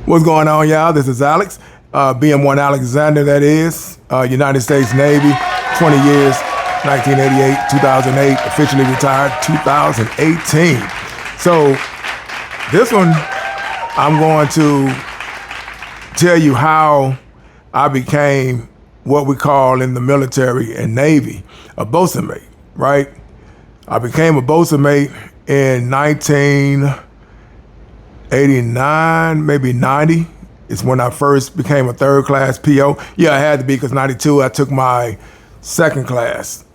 What's going on, y'all? This is Alex, BM1 Alexander, that is, United States Navy, 20 years, 1988, 2008, officially retired 2018. So this one, I'm going to tell you how I became what we call in the military and Navy a boatswain mate, right? I became a boatswain mate in 1989, maybe 90 is when I first became a third class PO. Yeah, I had to be because 92, I took my second class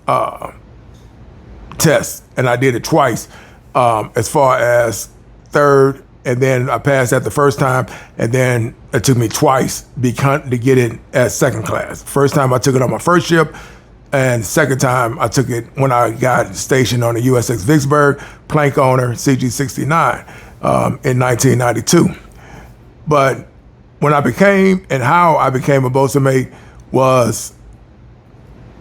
test and I did it twice as far as third, and then I passed that the first time, and then it took me twice to get it as second class. First time I took it on my first ship, and second time I took it when I got stationed on the U.S.S. Vicksburg, plank owner, CG-69 in 1992. But when I became, and how I became a boatswain mate was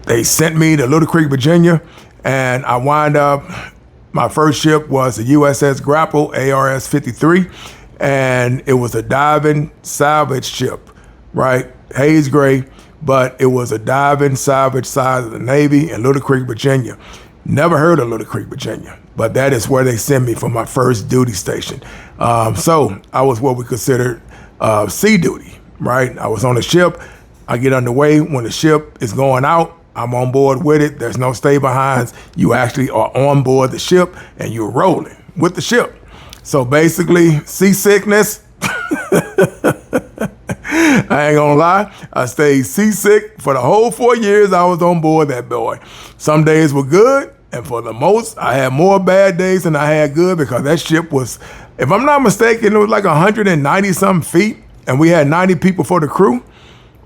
they sent me to Little Creek, Virginia, and I wind up, my first ship was the U.S.S. Grapple, ARS 53, and it was a diving salvage ship, right? Haze gray, but it was a diving salvage side of the Navy in Little Creek, Virginia. Never heard of Little Creek, Virginia, but that is where they sent me for my first duty station. So I was what we considered sea duty, right? I was on the ship. I get underway. When the ship is going out, I'm on board with it. There's no stay behinds. You actually are on board the ship and you're rolling with the ship. So basically, seasickness, I ain't gonna lie, I stayed seasick for the whole 4 years I was on board that boy. Some days were good, and for the most, I had more bad days than I had good, because that ship was, if I'm not mistaken, it was like 190 something feet, and we had 90 people for the crew,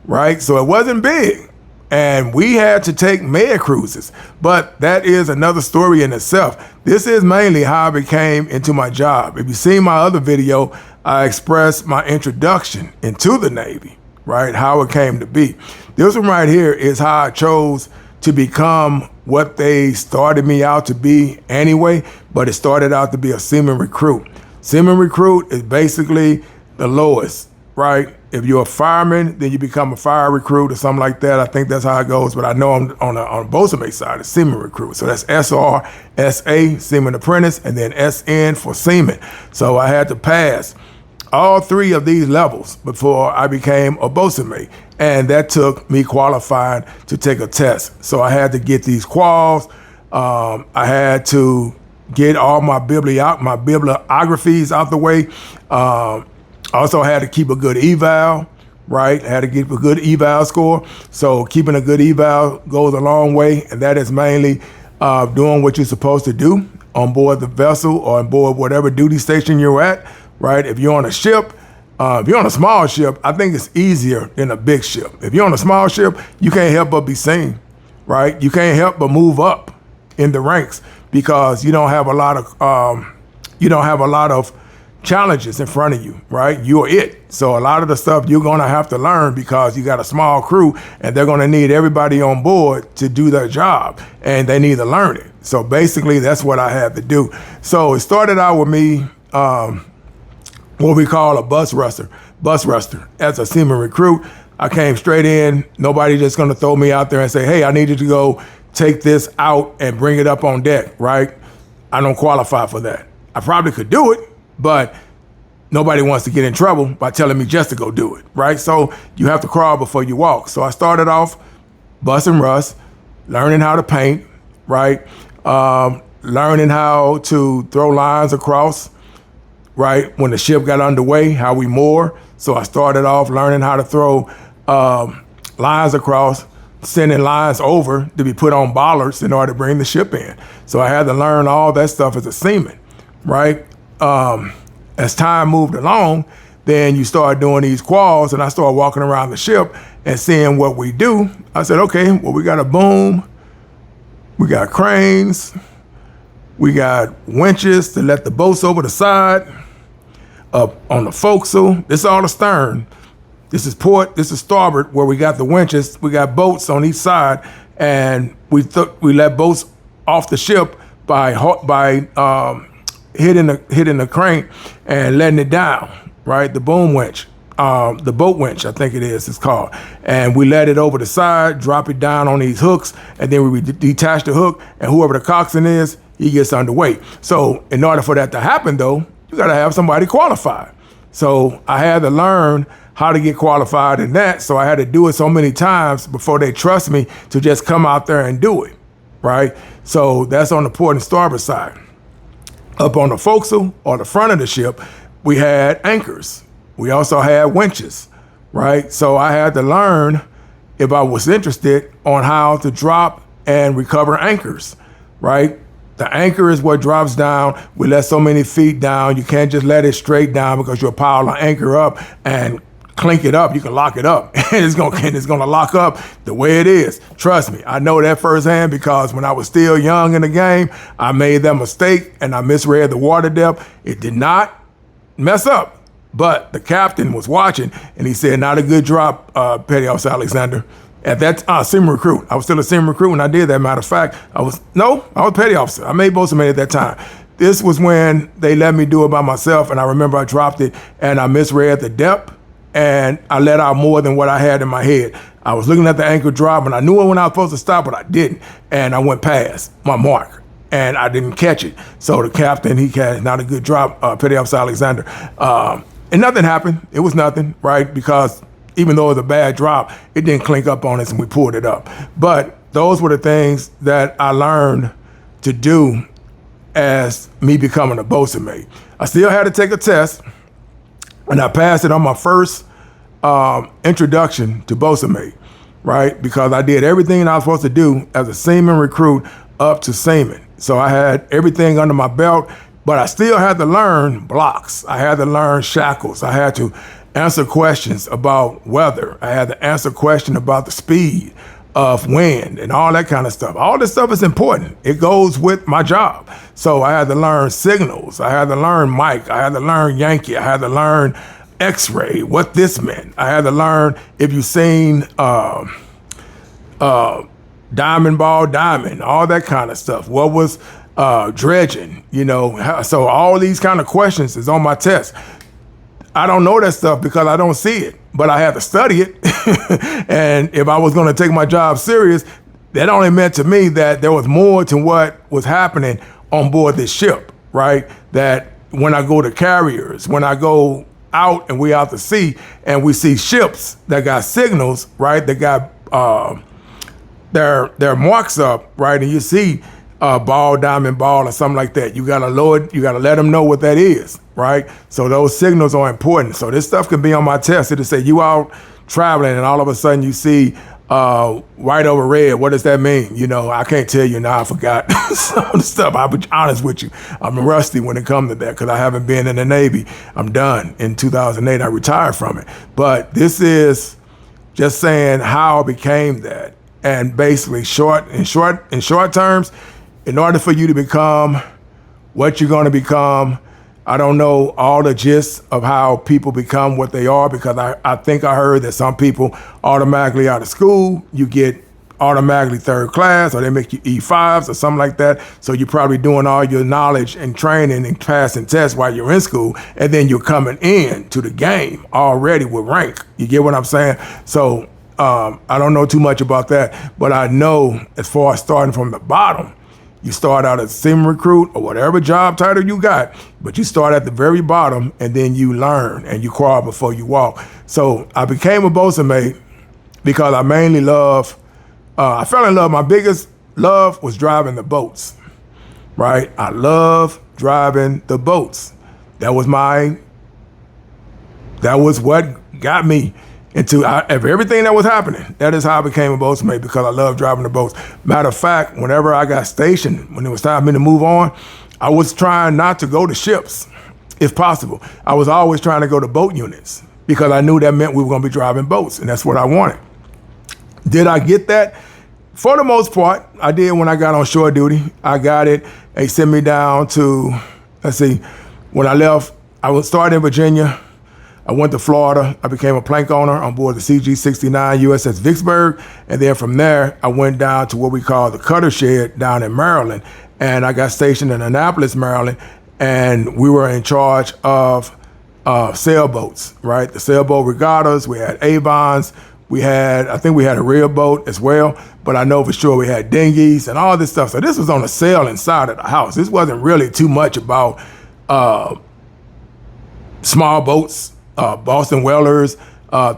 right? So it wasn't big. And we had to take med cruises, but that is another story in itself. This is mainly how I became into my job. If you see my other video, I expressed my introduction into the Navy, right? How it came to be. This one right here is how I chose to become what they started me out to be anyway, but it started out to be a seaman recruit. Seaman recruit is basically the lowest, right? If you're a fireman, then you become a fire recruit or something like that. I think that's how it goes, but I know I'm on a boatswain mate side, it's seaman recruit. So that's SRSA, seaman apprentice, and then SN for seaman. So I had to pass all three of these levels before I became a boatswain mate. And that took me qualifying to take a test. So I had to get these quals. I had to get all my bibliographies out the way. Also had to keep a good eval, right? Had to get a good eval score. So keeping a good eval goes a long way, and that is mainly doing what you're supposed to do on board the vessel or on board whatever duty station you're at, right? If you're on a ship, if you're on a small ship, I think it's easier than a big ship. If you're on a small ship, you can't help but be seen, right? You can't help but move up in the ranks because you don't have a lot of challenges in front of you, right? You're it. So a lot of the stuff you're gonna have to learn because you got a small crew and they're gonna need everybody on board to do their job, and they need to learn it. So basically that's what I had to do. So it started out with me, what we call a bus ruster. As a seaman recruit, I came straight in. Nobody just gonna throw me out there and say, hey, I need you to go take this out and bring it up on deck, right? I don't qualify for that. I probably could do it, but nobody wants to get in trouble by telling me just to go do it, right? So you have to crawl before you walk. So I started off bus and rust, learning how to paint, right? Learning how to throw lines across, right? When the ship got underway, how we moor. So I started off learning how to throw lines across, sending lines over to be put on bollards in order to bring the ship in. So I had to learn all that stuff as a seaman, right? As time moved along, then you start doing these quals, and I started walking around the ship and seeing what we do. I said, okay, well, we got a boom, we got cranes, we got winches to let the boats over the side, up on the forecastle. This is all the stern. This is port, this is starboard, where we got the winches. We got boats on each side, and we let boats off the ship by hitting the crane and letting it down, right? The boom winch, the boat winch, I think it's called. And we let it over the side, drop it down on these hooks, and then we detach the hook, and whoever the coxswain is, he gets underway. So in order for that to happen, though, you got to have somebody qualified. So I had to learn how to get qualified in that. So I had to do it so many times before they trust me to just come out there and do it, right? So that's on the port and starboard side. Up on the forecastle or the front of the ship, we had anchors. We also had winches, right? So I had to learn, if I was interested, on how to drop and recover anchors, right? The anchor is what drops down. We let so many feet down. You can't just let it straight down because you'll pile the anchor up and clink it up. You can lock it up. It's gonna lock up the way it is. Trust me, I know that firsthand because when I was still young in the game, I made that mistake and I misread the water depth. It did not mess up, but the captain was watching and he said, "Not a good drop, Petty Officer Alexander." At that Seaman recruit. I was still a Seaman recruit when I did that. Matter of fact, I was Petty Officer. I made Boatswain at that time. This was when they let me do it by myself, and I remember I dropped it and I misread the depth and I let out more than what I had in my head. I was looking at the anchor drop and I knew it when I was supposed to stop, but I didn't. And I went past my mark and I didn't catch it. So the captain, he had not a good drop, Petty Officer Alexander. And nothing happened. It was nothing, right? Because even though it was a bad drop, it didn't clink up on us and we pulled it up. But those were the things that I learned to do as me becoming a boatswain mate. I still had to take a test and I passed it on my first introduction to boatswain mate, right? Because I did everything I was supposed to do as a seaman recruit up to seaman. So I had everything under my belt, but I still had to learn blocks. I had to learn shackles. I had to answer questions about weather. I had to answer questions about the speed of wind and all that kind of stuff. All this stuff is important. It goes with my job. So I had to learn signals. I had to learn mic. I had to learn Yankee. I had to learn X-ray, what this meant. I had to learn if you've seen diamond ball, diamond, all that kind of stuff. What was dredging, So all these kind of questions is on my test. I don't know that stuff because I don't see it, but I had to study it. And if I was going to take my job serious, that only meant to me that there was more to what was happening on board this ship, right? That when I go to carriers, when I go out and we out to sea and we see ships that got signals, right? That got their marks up, right? And you see ball, diamond ball, or something like that. You gotta load, you gotta let them know what that is, right? So those signals are important. So this stuff can be on my test. It'll say you out traveling and all of a sudden you see white over red. What does that mean? I can't tell you now. I forgot some of the stuff. I'll be honest with you. I'm rusty when it comes to that because I haven't been in the Navy. I'm done. In 2008, I retired from it. But this is just saying how I became that. And basically in short terms, in order for you to become what you're going to become, I don't know all the gist of how people become what they are because I think I heard that some people automatically out of school, you get automatically third class or they make you E5s or something like that. So you're probably doing all your knowledge and training and passing tests while you're in school. And then you're coming in to the game already with rank. You get what I'm saying? So I don't know too much about that, but I know as far as starting from the bottom, you start out as a seaman recruit or whatever job title you got, but you start at the very bottom and then you learn and you crawl before you walk. So I became a boatswain mate because I mainly I fell in love. My biggest love was driving the boats, right? I love driving the boats. That was what got me into everything that was happening. That is how I became a boatswain mate because I love driving the boats. Matter of fact, whenever I got stationed, when it was time for me to move on, I was trying not to go to ships, if possible. I was always trying to go to boat units because I knew that meant we were going to be driving boats, and that's what I wanted. Did I get that? For the most part, I did when I got on shore duty. I got it. They sent me down to, when I left, I was started in Virginia. I went to Florida. I became a plank owner on board the CG-69 U.S.S. Vicksburg. And then from there, I went down to what we call the cutter shed down in Maryland. And I got stationed in Annapolis, Maryland. And we were in charge of sailboats, right? The sailboat regattas, we had Avons, I think we had a rear boat as well, but I know for sure we had dinghies and all this stuff. So this was on a sail inside of the house. This wasn't really too much about small boats, Boston Whalers,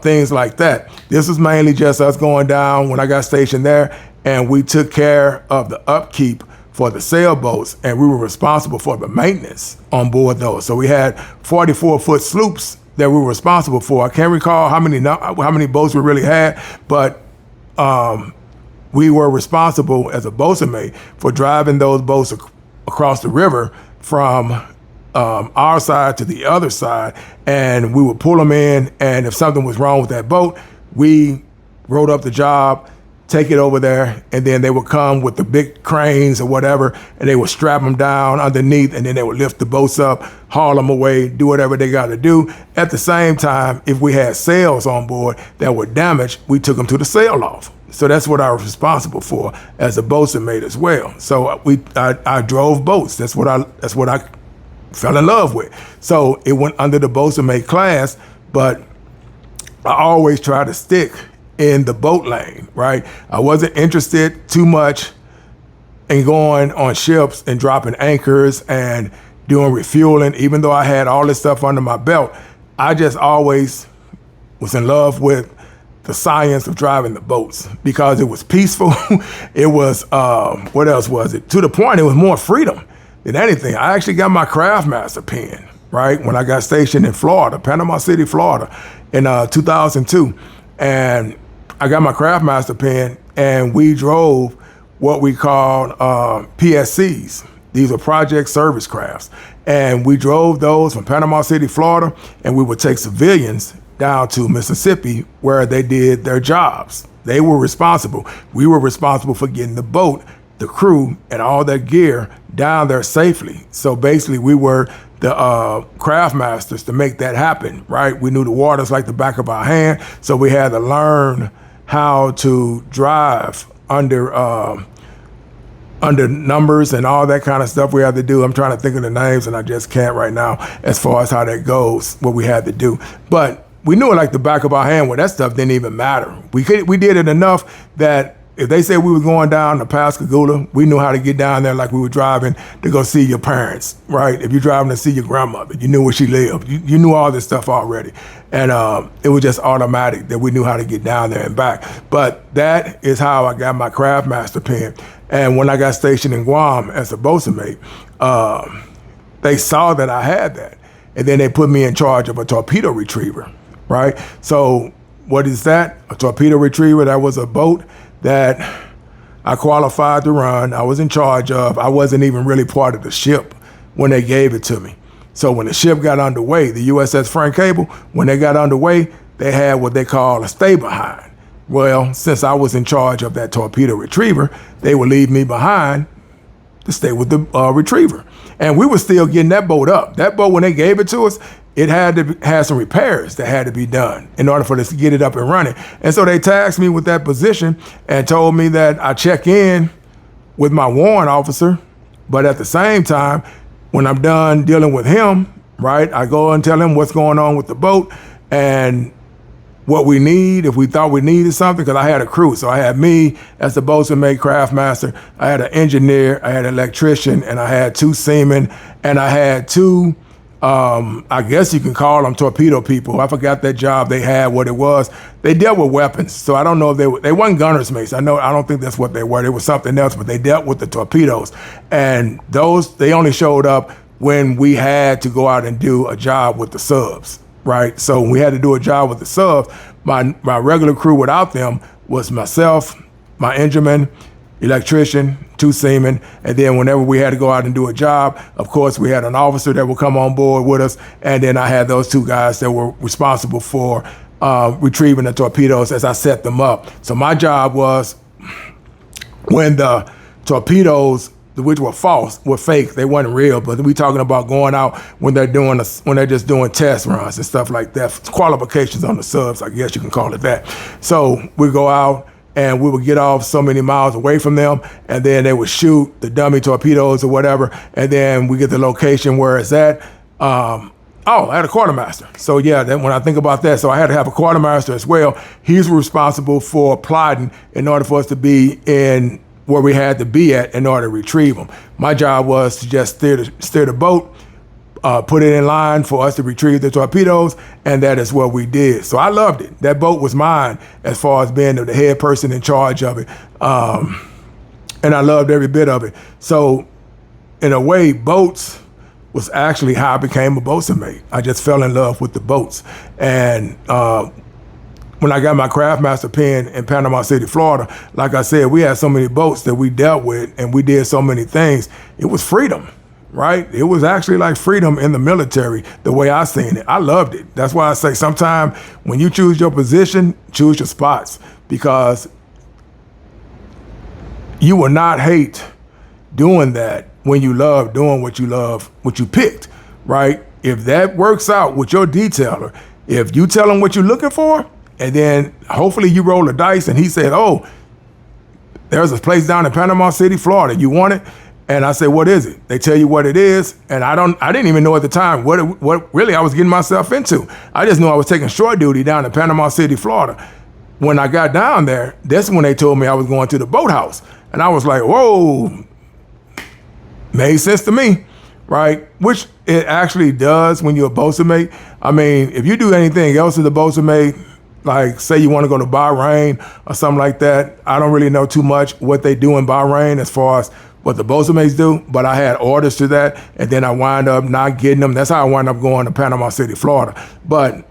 things like that. This was mainly just us going down when I got stationed there, and we took care of the upkeep for the sailboats, and we were responsible for the maintenance on board those. So we had 44-foot sloops that we were responsible for. I can't recall how many boats we really had, but we were responsible as a boatswain mate for driving those boats across the river from our side to the other side, and we would pull them in, and if something was wrong with that boat, we wrote up the job, take it over there, and then they would come with the big cranes or whatever, and they would strap them down underneath, and then they would lift the boats up, haul them away, do whatever they got to do. At the same time, if we had sails on board that were damaged, we took them to the sail off. So that's what I was responsible for as a boatswain mate as well. So I drove boats. That's what I fell in love with. So it went under the boatswain mate class, but I always try to stick in the boat lane, right? I wasn't interested too much in going on ships and dropping anchors and doing refueling, even though I had all this stuff under my belt. I just always was in love with the science of driving the boats because it was peaceful. It was, what else was it? To the point, it was more freedom than anything. I actually got my Craftmaster pen, right? When I got stationed in Florida, Panama City, Florida in 2002. And I got my Craftmaster pen, and we drove what we called PSCs. These are project service crafts. And we drove those from Panama City, Florida, and we would take civilians down to Mississippi where they did their jobs. They were responsible. We were responsible for getting the boat, the crew, and all their gear down there safely. So basically, we were the craft masters to make that happen, right? We knew the waters like the back of our hand, so we had to learn how to drive under numbers and all that kind of stuff we had to do. I'm trying to think of the names, and I just can't right now as far as how that goes, what we had to do. But we knew it like the back of our hand where that stuff didn't even matter. We did it enough that if they said we were going down to Pascagoula, we knew how to get down there like we were driving to go see your parents, right? If you're driving to see your grandmother, you knew where she lived. You knew all this stuff already. And it was just automatic that we knew how to get down there and back. But that is how I got my Craftmaster pen. And when I got stationed in Guam as a boatswain mate, they saw that I had that. And then they put me in charge of a torpedo retriever, right? So what is that? A torpedo retriever, that was a boat that I qualified to run. I was in charge of. I wasn't even really part of the ship when they gave it to me. So when the ship got underway, the U.S.S. Frank Cable, when they got underway, they had what they call a stay behind. Well, since I was in charge of that torpedo retriever, they would leave me behind to stay with the retriever. And we were still getting that boat up. That boat, when they gave it to us, it had to have some repairs that had to be done in order for us to get it up and running. And so they tasked me with that position and told me that I check in with my warrant officer, but at the same time, when I'm done dealing with him, right, I go and tell him what's going on with the boat and what we need, if we thought we needed something, because I had a crew. So I had me as the boatswain mate Craftmaster, I had an engineer, I had an electrician, and I had 2 seamen, and I had 2 I guess you can call them torpedo people. I forgot that job they had, what it was. They dealt with weapons, so I don't know if they weren't gunners mates. I don't think that's what they were. They were something else, but they dealt with the torpedoes. And those, they only showed up when we had to go out and do a job with the subs, right? So when we had to do a job with the subs, my regular crew without them was myself, my engineman, electrician, 2 seamen, and then whenever we had to go out and do a job, of course, we had an officer that would come on board with us, and then I had those 2 guys that were responsible for retrieving the torpedoes as I set them up. So my job was when the torpedoes, which were false, were fake, they weren't real, but we talking about going out when they're just doing test runs and stuff like that, qualifications on the subs, I guess you can call it that. So we go out, and we would get off so many miles away from them, and then they would shoot the dummy torpedoes or whatever, and then we get the location where it's at. I had a quartermaster. So yeah, then when I think about that, so I had to have a quartermaster as well. He's responsible for plotting in order for us to be in where we had to be at in order to retrieve them. My job was to just steer the boat, put it in line for us to retrieve the torpedoes, and that is what we did. So I loved it. That boat was mine as far as being the head person in charge of it. And I loved every bit of it. So in a way, boats was actually how I became a boatswain mate. I just fell in love with the boats. And when I got my craftmaster pin in Panama City, Florida, like I said, we had so many boats that we dealt with and we did so many things. It was freedom, right? It was actually like freedom in the military, the way I seen it. I loved it. That's why I say sometimes when you choose your position, choose your spots, because you will not hate doing that when you love doing what you love, what you picked, right? If that works out with your detailer, if you tell him what you're looking for, and then hopefully you roll the dice and he said, oh, there's a place down in Panama City, Florida, you want it? And I said, what is it? They tell you what it is. And I didn't even know at the time what really I was getting myself into. I just knew I was taking shore duty down in Panama City, Florida. When I got down there, that's when they told me I was going to the boathouse. And I was like, whoa, made sense to me, right? Which it actually does when you're a boatswain mate. I mean, if you do anything else as a boatswain mate, like say you want to go to Bahrain or something like that, I don't really know too much what they do in Bahrain as far as what the boatswain mates do, but I had orders to that, and then I wind up not getting them. That's how I wound up going to Panama City, Florida. But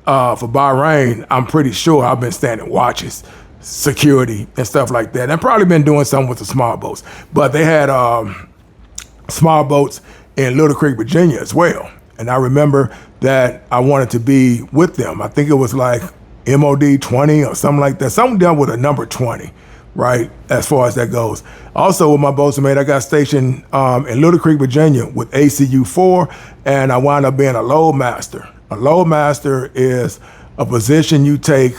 for Bahrain, I'm pretty sure I've been standing watches, security and stuff like that. And I've probably been doing something with the small boats, but they had small boats in Little Creek, Virginia as well. And I remember that I wanted to be with them. I think it was like MOD 20 or something like that. Something done with a number 20, right, as far as that goes. Also with my boatswain mate, I got stationed in Little Creek, Virginia with ACU 4, and I wound up being a loadmaster. A loadmaster is a position you take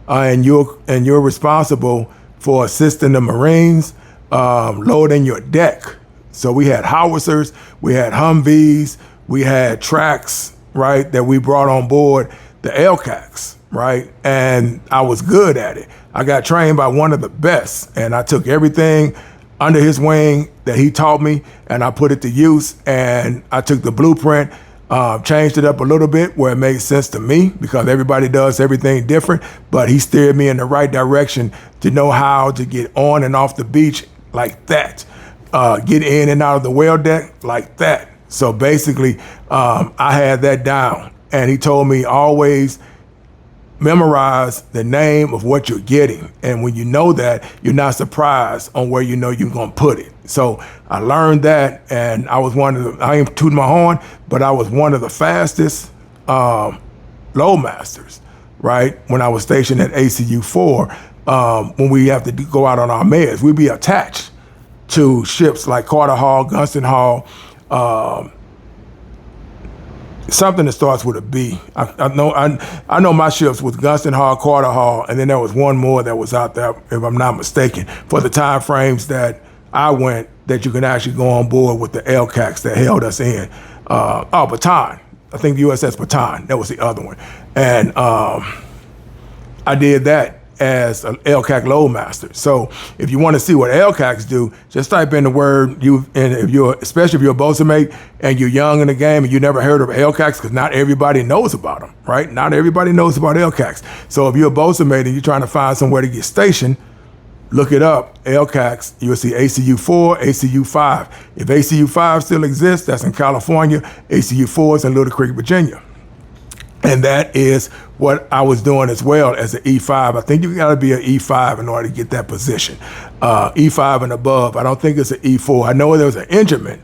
and you're responsible for assisting the Marines loading your deck. So we had howitzers, we had Humvees, we had tracks, right, that we brought on board, the LCACs, right? And I was good at it. I got trained by one of the best, and I took everything under his wing that he taught me, and I put it to use, and I took the blueprint, changed it up a little bit where it made sense to me, because everybody does everything different, but he steered me in the right direction to know how to get on and off the beach like that, get in and out of the whale deck like that. So basically, I had that down, and he told me always memorize the name of what you're getting. And when you know that, you're not surprised on where you know you're going to put it. So I learned that, and I was I ain't tooting my horn, but I was one of the fastest loadmasters, right? When I was stationed at ACU 4, when we have to go out on our meds, we'd be attached to ships like Carter Hall, Gunston Hall, something that starts with a B. I know my ships was Gunston Hall, Carter Hall, and then there was one more that was out there, if I'm not mistaken, for the time frames that I went, that you can actually go on board with the LCACs that held us in. Baton. I think U.S.S. Baton. That was the other one. And I did that as an LCAC loadmaster. So if you want to see what LCACs do, just type in the word, especially if you're a boatswain mate and you're young in the game and you never heard of LCACs, because not everybody knows about them, right? Not everybody knows about LCACs. So if you're a boatswain mate and you're trying to find somewhere to get stationed, look it up, LCACs, you'll see ACU 4, ACU 5. If ACU 5 still exists, that's in California. ACU 4 is in Little Creek, Virginia. And that is what I was doing as well as an E5. I think you got to be an E5 in order to get that position. E5 and above. I don't think it's an E4. I know there was an engineman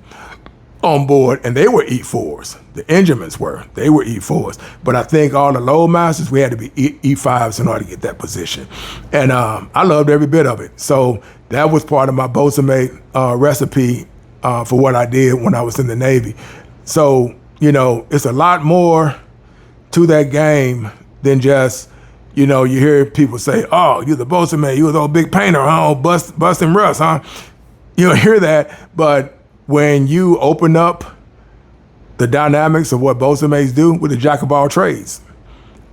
on board, and they were E4s. The enginemans they were E4s. But I think all the loadmasters, we had to be E5s in order to get that position. And I loved every bit of it. So that was part of my boatswain mate recipe for what I did when I was in the Navy. So, it's a lot more to that game than just, you hear people say, oh, you're the boatswain mate, you was old big painter, huh? Busting rust, huh? You'll hear that, but when you open up the dynamics of what boatswain mates do. We're the jack of all trades.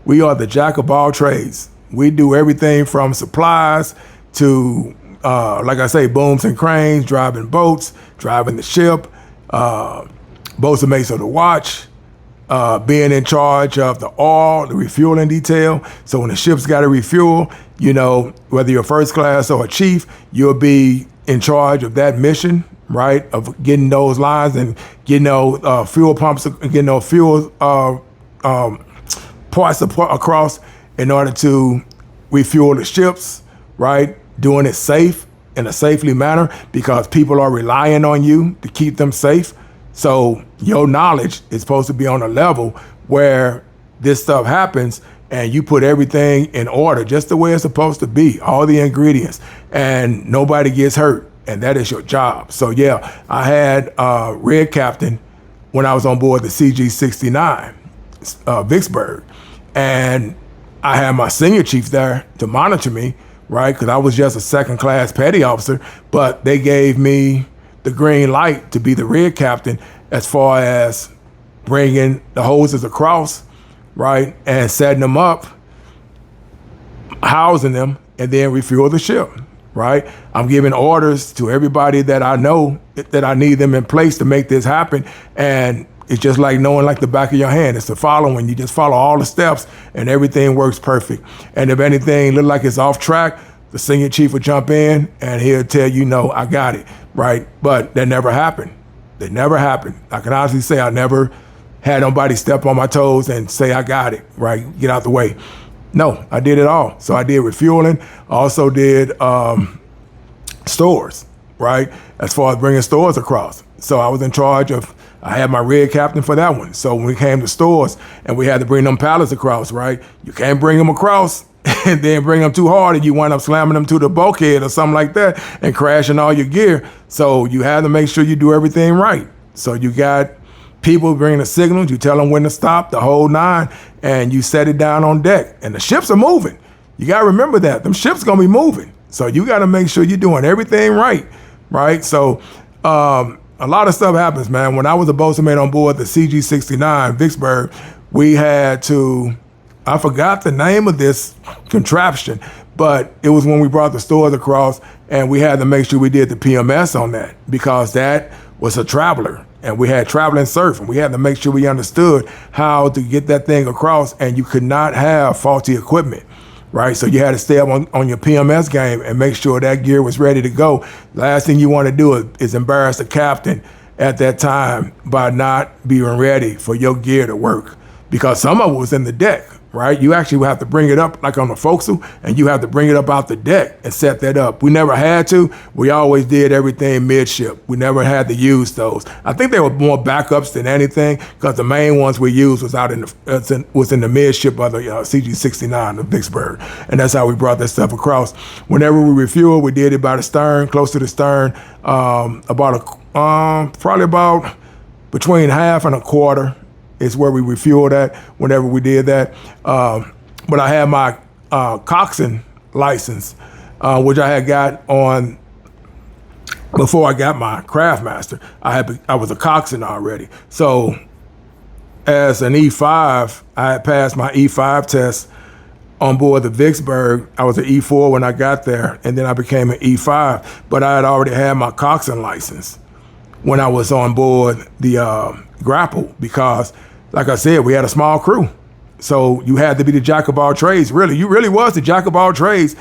We are the jack of all trades. We do everything from supplies to, like I say, booms and cranes, driving boats, driving the ship, boatswain mates of the watch, being in charge of the oil, the refueling detail. So when the ship's got to refuel, you know, whether you're first class or a chief, you'll be in charge of that mission, right? Of getting those lines and getting those fuel pumps, getting those fuel parts across in order to refuel the ships, right? Doing it safe in a safely manner because people are relying on you to keep them safe. So your knowledge is supposed to be on a level where this stuff happens and you put everything in order just the way it's supposed to be, all the ingredients, and nobody gets hurt. And that is your job. So yeah, I had Red Captain when I was on board the CG-69, Vicksburg. And I had my senior chief there to monitor me, right? Because I was just a second class petty officer, but they gave me the green light to be the Red Captain as far as bringing the hoses across, right? And setting them up, housing them, and then refuel the ship, right? I'm giving orders to everybody that I know that I need them in place to make this happen. And it's just like knowing like the back of your hand. It's the following. You just follow all the steps and everything works perfect. And if anything look like it's off track, the senior chief will jump in and he'll tell you, no, I got it, right? But that never happened. That never happened. I can honestly say I never had nobody step on my toes and say, I got it, right? Get out the way. No, I did it all. So I did refueling, also did stores, right? As far as bringing stores across. So I was in charge of, I had my Red Captain for that one. So when we came to stores and we had to bring them pallets across, right? You can't bring them across and then bring them too hard and you wind up slamming them to the bulkhead or something like that and crashing all your gear. So you have to make sure you do everything right. So you got people bringing the signals, you tell them when to stop, the whole nine, and you set it down on deck. And the ships are moving. You got to remember that. Them ships going to be moving. So you got to make sure you're doing everything right, right? So a lot of stuff happens, man. When I was a boatswain mate on board the CG-69 Vicksburg, we had to, I forgot the name of this contraption, but it was when we brought the stores across and we had to make sure we did the PMS on that because that was a traveler and we had traveling surf and we had to make sure we understood how to get that thing across and you could not have faulty equipment, right? So you had to stay up on your PMS game and make sure that gear was ready to go. Last thing you want to do is embarrass the captain at that time by not being ready for your gear to work because some of it was in the deck, right? You actually would have to bring it up like on the forecastle and you have to bring it up out the deck and set that up. We never had to. We always did everything midship. We never had to use those. I think they were more backups than anything because the main ones we used was out in the midship of the CG-69, the Vicksburg. And that's how we brought that stuff across. Whenever we refueled, we did it by the stern, close to the stern, probably about between half and a quarter is where we refueled at whenever we did that. But I had my coxswain license, which I had got on before I got my craftmaster. I was a coxswain already. So as an E5, I had passed my E5 test on board the Vicksburg. I was an E4 when I got there, and then I became an E5. But I had already had my coxswain license when I was on board the Grapple because, like I said, we had a small crew. So you had to be the jack of all trades, really. You really was the jack of all trades.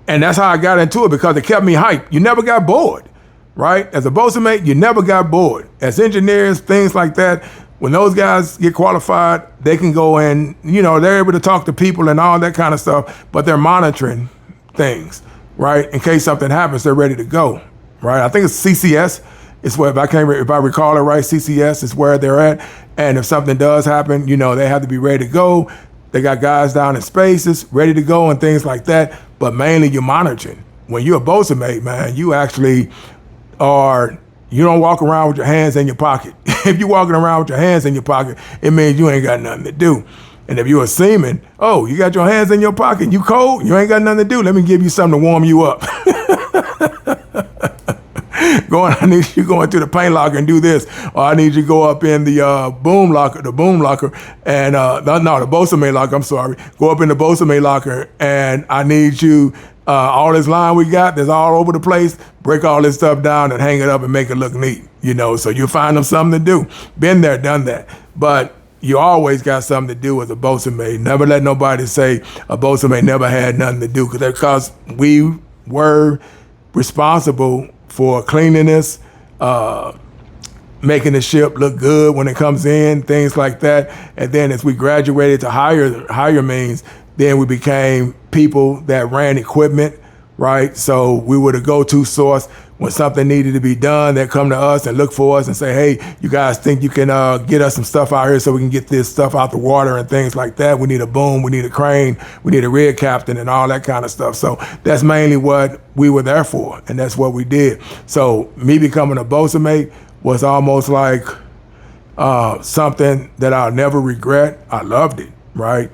And that's how I got into it because it kept me hyped. You never got bored, right? As a boatswain mate, you never got bored. As engineers, things like that, when those guys get qualified, they can go and, they're able to talk to people and all that kind of stuff, but they're monitoring things, right? In case something happens, they're ready to go, right? I think it's CCS. It's where, if I recall it right, CCS is where they're at. And if something does happen, they have to be ready to go. They got guys down in spaces ready to go and things like that. But mainly you're monitoring. When you're a boatswain mate, man, you actually you don't walk around with your hands in your pocket. If you're walking around with your hands in your pocket, it means you ain't got nothing to do. And if you're a seaman, you got your hands in your pocket, you cold, you ain't got nothing to do. Let me give you something to warm you up. I need you go into the paint locker and do this, or I need you to go up in the boom locker, and the boatswain locker. I'm sorry, go up in the boatswain locker, and I need you. All this line we got that's all over the place, break all this stuff down and hang it up and make it look neat, so you'll find them something to do. Been there, done that. But you always got something to do as a boatswain mate. Never let nobody say a boatswain mate never had nothing to do, because we were responsible for cleanliness, making the ship look good when it comes in, things like that. And then as we graduated to higher means, then we became people that ran equipment, right? So we were the go-to source. When something needed to be done, they'd come to us and look for us and say, hey, you guys think you can get us some stuff out here so we can get this stuff out the water and things like that. We need a boom, we need a crane, we need a rig captain and all that kind of stuff. So that's mainly what we were there for, and that's what we did. So me becoming a boatswain mate was almost like something that I'll never regret. I loved it, right?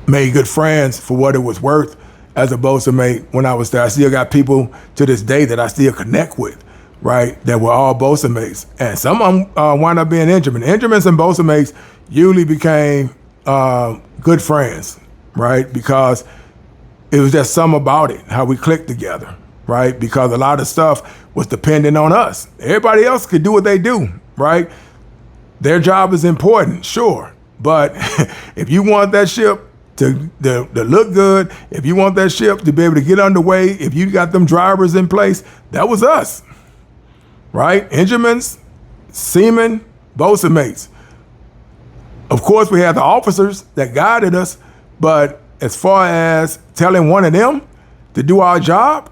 Made good friends for what it was worth as a boatswain mate when I was there. I still got people to this day that I still connect with, right, that were all boatswain mates. And some of them wound up being Ingerman. Ingermans and boatswain mates usually became good friends, right, because it was just something about it, how we clicked together, right, because a lot of stuff was dependent on us. Everybody else could do what they do, right? Their job is important, sure, but if you want that ship to look good, if you want that ship to be able to get underway, if you got them drivers in place, that was us, right? Ingermans, seamen, boatswain mates. Of course, we had the officers that guided us, but as far as telling one of them to do our job,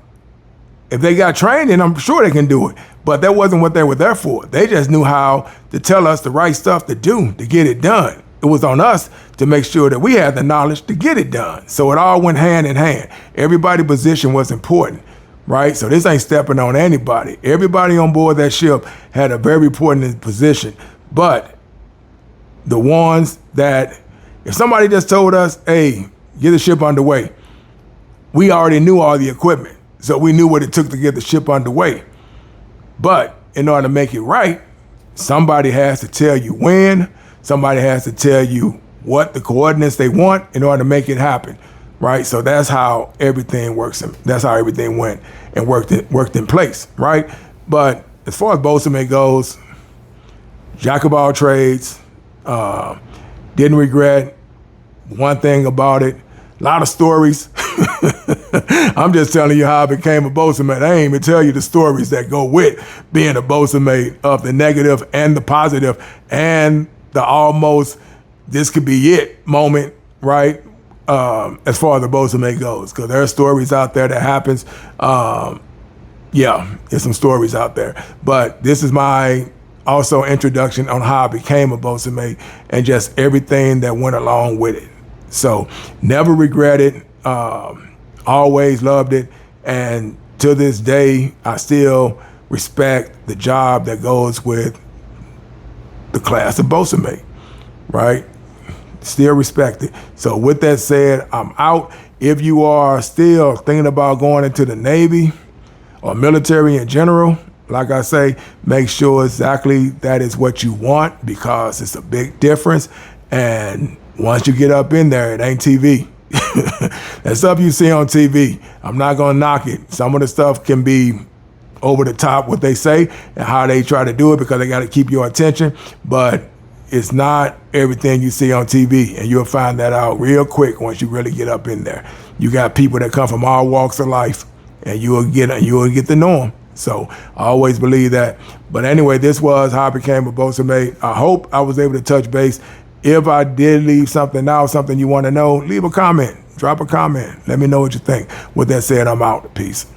if they got training, I'm sure they can do it. But that wasn't what they were there for. They just knew how to tell us the right stuff to do to get it done. It was on us to make sure that we had the knowledge to get it done. So it all went hand in hand. Everybody's position was important, right? So this ain't stepping on anybody. Everybody on board that ship had a very important position. But the ones that, if somebody just told us, hey, get the ship underway, we already knew all the equipment. So we knew what it took to get the ship underway. But in order to make it right, somebody has to tell you when, somebody has to tell you what the coordinates they want in order to make it happen, right? So that's how everything works. And that's how everything went and worked in place, right? But as far as boatswain mate goes, jack of all trades, didn't regret one thing about it. A lot of stories. I'm just telling you how I became a boatswain mate. I ain't even tell you the stories that go with being a boatswain mate, of the negative and the positive and the almost this could be it moment, right? As far as the boatswain mate goes, because there are stories out there that happens. Yeah, there's some stories out there. But this is my also introduction on how I became a boatswain mate and just everything that went along with it. So never regret it. Always loved it. And to this day, I still respect the job that goes with the class of boatswain mate, right? Still respect it. So with that said, I'm out. If you are still thinking about going into the Navy or military in general, like I say, make sure exactly that is what you want, because it's a big difference. And once you get up in there, it ain't TV. That stuff you see on TV, I'm not gonna knock it. Some of the stuff can be over the top, what they say and how they try to do it, because they gotta keep your attention, but it's not everything you see on TV, and you'll find that out real quick once you really get up in there. You got people that come from all walks of life, and you will get to know them. So I always believe that. But anyway, this was how I became a boatswain mate. I hope I was able to touch base. If I did leave something out, something you want to know, leave a comment, drop a comment. Let me know what you think. With that said, I'm out. Peace.